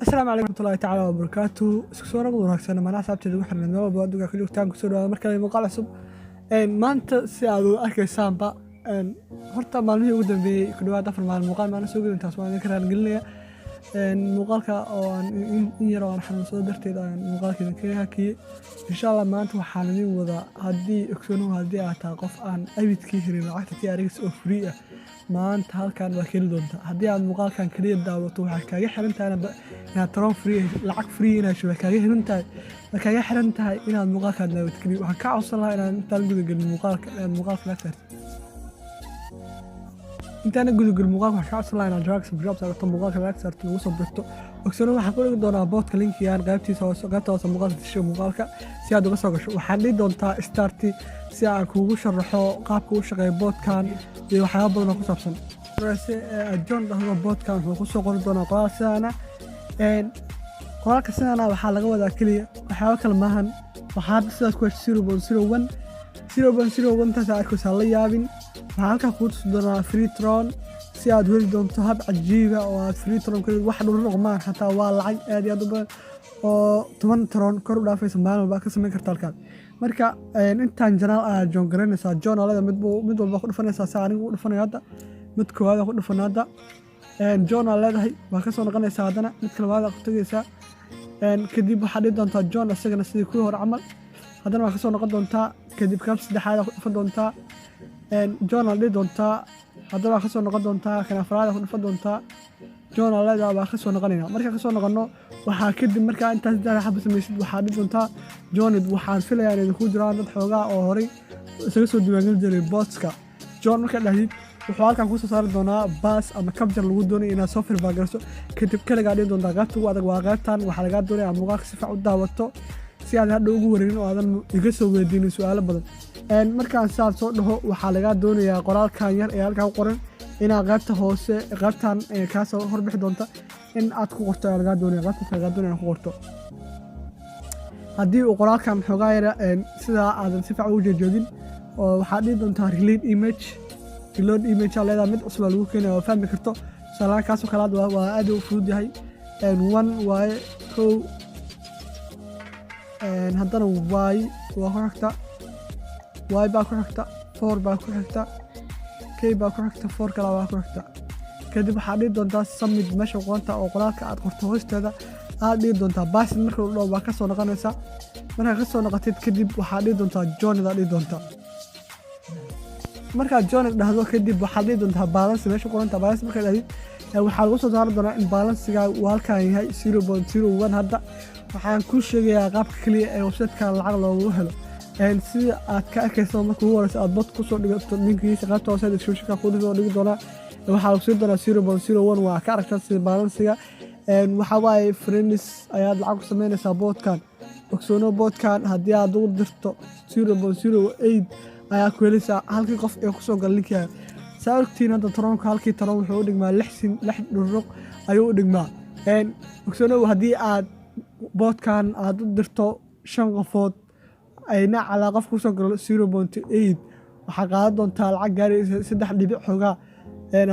السلام عليكم ورحمة الله تعالى وبركاته. isku soo nabad wanaagsan mana asxaabteeda ugu xirnaa meel walba aduga ka joogtaan ku soo dhawaada markale muuqaal cusub maanta si aad u arkaysaanba horta maalmihii ugu dambeeyay ku dhawaad 4 maalin muuqaal maana soo gelin taas waan idin karaan gelinaya muuqaalka oo aan in yar oo aan xanuunsado darteed aan muuqaalkeeda ka hakiyay insha Allah maanta waxaan idin wada haddii ogsoono haddii aad tahay qof aan abidkii hirin lacagta tiyaariis oo free ah maanta halkan waa keli doonta haddii aad muuqaalkan kaliya daawato waxa kaaga xiran tahay inaad tron free lacag free inaad shuba kaaga xiran tahay kaaga xiran tahay inaad muuqaalkan daawato kaliya waxaan ka codsan lahaa inaan intaan guda galin muuqaalka la taarto intaan guda galin muuqaalka waxaan ka codsan lahaa inaan subscribe saarto muuqaalka la taarto ugu soo birto ogsoono waxaan ku dhigi doonaa boodka linkigan qaybtiisa hoose muuqaalka tisho muuqaalka si aad uga soo gasho waxaan dhigi doontaa start si aan kuugu sharaxo qaabka uu shaqeeyo boodkan iyo waxyaabo badan oo ku saabsan John dhahdo boodkan wuxuu ku soo qori doonaa qoraalka sidana waxaa laga wadaa kaliya waxyaabo kale maahan waxaad sidaas ku hesho 0.01 taas arkaysaa la yaabin waxaa halkaa kuu tusi doonaa free tron si aad heli doonto hab cajiiba oo aad free tron kaliya wax dhul noqmaan xataa waa lacag aad iyo aad u badan oo 10 tron kor u dhaafaysa maalin walba ka samayn kartaa halkaas marka intaan janaal aad John garanaysaa John alada mid walba ku dhufanaysaa saa anigu u dhufanayo hadda mid koowaad ku dhufan hadda John leedahay waa ka soo noqonaysaa hadana mid kale waad ku tagaysaa kadib waxaad dhigi doontaa John asagana sidii ku hor camal hadana waa ka soo noqon doontaa kadib kaab saddexaad ku dhufan doontaa John dhigi doontaa hadana waa ka soo noqon doontaa kana afraad ku dhufan doontaa John leedahay waa ka soo noqonayna marka ka soo noqono waxaa kadib marka intaas dara xabas meeshid waxaa dhigi doontaa John waxaan filayaa inay ku jiraan dad xoogaa oo horay isaga soo diiwaangelin jiray bootska John marka dhahdid wuxuu halkan ku soo saari doonaa baas ama capture lagu doonayo inaad soo firbaagayso kadib kaliya dhigi doontaa qaybta ugu adag waa qaybtan waxaa laga doonayaa muuqaalka si fiican u daawato si aad hadda ugu wareerin oo aadan iga soo weydiinin su'aalo badan markaan saar soo dhaho waxaa laga doonayaa qoraalkan yar ee halkan ku qoran inaad qaybta hoose qaybtan ka soo horbixi doonta in aad ku qorto laga doonayaa qaybta laga doonayaa ku qorto haddii uu qoraalkan xoogaa yar sida aadan si fiican u jeedin oo waxaad dhigi doontaa reload image leedahay mid cusub lagu keenayo oo fahmi karto salaam kaas oo kala waa aad u fudud yahay 1 way ko haddana way waa ku xigta y baa ku xigta 4 baa ku xigta k baa ku xigta 4 kala waa ku xigta kadib waxaad dhigi doontaa submit meesha qoonta oo qoraalka aad qorto hoosteeda aad dhigi doontaa baas marka uu dhaw ka soo noqonaysa marka ka soo noqotid kadib waxaad dhigi doontaa John dhigi doontaa marka John dhahdo kadib waxaad dhigi doontaa balance meesha qoonta balance marka dhahid waxaa lagu soo saari doonaa in balance-ga uu halkaan yahay 0.01 hadda waxaan ku sheegayaa qaabka kaliya ee website-ka lacag loogu helo si aad ka arkayso marka ugu horeysa aad bot ku soo dhigato linkiisa qaybta hoose description-ka ku dhigi doonaa waxaa lagu soo doonaa 0.01 waa ka aragtaa sida balance-ga waxa waaye friends ayaad lacag ku sameynaysaa bootkan ogsoono bootkan haddii aad ugu dirto 0.08 ayaa ku helaysaa halkii qof ee ku soo gal linkiga saartiin hadda tronka halkii tron wuxuu u dhigmaa 6 dhuruq ayuu u dhigmaa ogsoono haddii aad bootkan aad u dirto 5 qofood ayna cala qof ku soo gal 0.8 waxa qaadan doontaa lacag gaaraysa 3 dhibic xogaa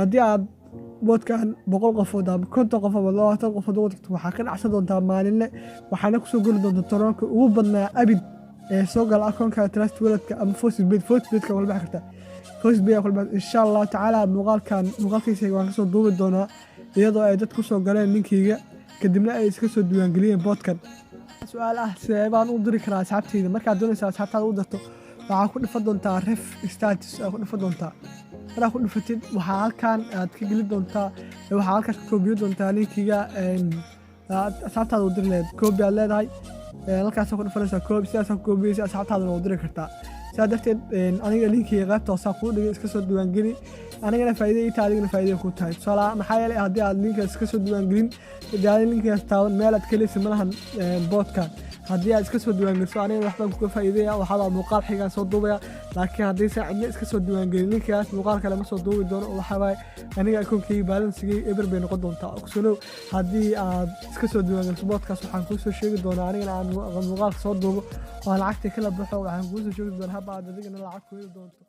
haddii aad bootkan 100 qofood ama 50 qofood ama 20 qofood ugu tagto waxaa ka dhacsan doontaa maalinle waxaana ku soo gali doontaa tronka ugu badnaa abid soo gal akoonka trust wallet-ka ama Postpaid-ka walba kartaa Postpaid walba insha Allah taala muuqaalkiisa waan ka soo duubi doonaa iyadoo ay dad ku soo galeen linkiga kadibna ay iska soo diiwaangeliyeen bootkan su'aal ah sidee baan u diri karaa asxaabtayda markaad doonayso asxaabtaada u dirto waxaa ku dhifan doontaa ref status ku dhifan doontaa markaa ku dhifatid waxaa halkan aad ka geli doontaa waxaa halkaas ka koobiyo doontaa linkiga asxaabtaada u diri leed koobi aad leedahay halkaas ku dhifanaysaa koobi sidaas ku koobiyaysa asxaabtaada u diri kartaa sidaa darteed aniga linkiga qaybta hoose ku dhigay iska soo diiwaangeli anigana faa'iido ii tahay adigana faa'iido ku tahay tusaale maxaa yeelay haddii aad linkigaas iska soo diiwaangelin linkigaas taaban meel aad kaleeysa malahan bootkan haddii aad iska soo diiwaangeliso aniga waxbaan kuga faa'iidaya waxaa muuqaal xigaan soo duubaya laakiin haddii cidna iska soo diiwaangelin linkigaas muuqaal kale ma soo duubi doono oo waxaa waaye aniga akoonkayga balansigay eber bay noqon doontaa ogsoonow haddii aad iska soo diiwaangeliso bootkaas waxaan kuu soo sheegi doonaa anigana aan muuqaalka soo duubo oo lacagta kala baxo waxaan kuu soo sheegi doonaa haba aad adigana lacag ku heli doonto